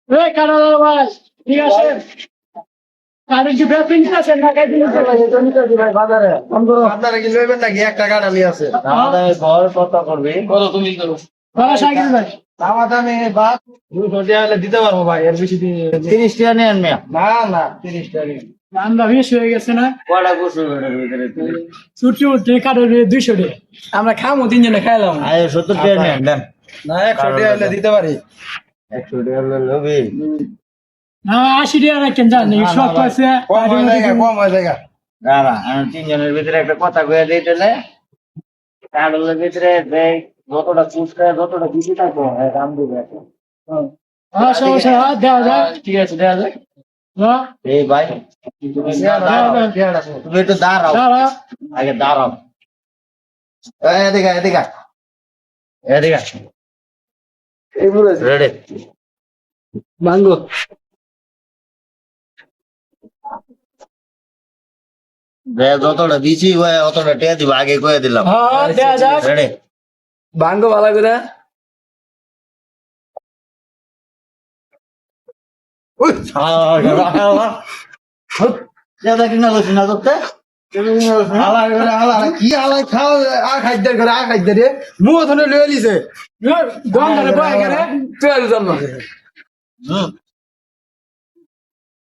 এই কানাডার ভাই ঠিক আছে কারণ কি ব্যাপিং আছে না কাই দিন ভাই বাজারে আপনারা কি লইবেন নাকি একটা কাটালি আছে আমাদের ঘর কত করবি? কত তুমি করো ভাড়া সাইকেল ভাই দামা দামে বাদ 200 টাকা হলে দিতে পারবো ভাই এর বেশি দিন 30 টাকা নেন মিয়া। না না 30 টাকা দামটা বেশি হয়ে গেছে না কয়টা গোসল এটার ভিতরে? ছুটি উঠে কাটার 200 টাকা আমরা খামো তিনজনে খাইলাম আয় 70 টাকা নেন দেন। না 100 টাকা হলে দিতে পারি 100 টাকা হলে লবি। না 80 টাকা রাখেন জান এই সব পাশে কম হয় জায়গা না না আমি তিনজনের ভিতরে একটা কথা কয়ে দিই তাহলে কারোর ভিতরে দেখ যতটা চুষটা যতটা বেশি থাকবো দাম দিবে হ্যাঁ সমস্যা দেওয়া যায় ঠিক আছে দেওয়া যায় হ্যাঁ এই ভাই তুমি একটু দাঁড়াও দাঁড়া আগে দাঁড়াও এদিকে এদিকে এদিকে এইগুলো রেডি মাঙ্গো যতটা দিছি অতটা টেয়া দিব আগে কয়ে দিলাম হ্যাঁ দেওয়া যায় রেডি মাঙ্গো ভালো করে কিনা করছি না করতে আলাই করে আলাই কি আলাই খাও আ খাইদার করে আ খাইদার রে মুহ ধরে লয়ে লিছে গঙ্গারে বয়ে গেলে তুই জন্ম হুম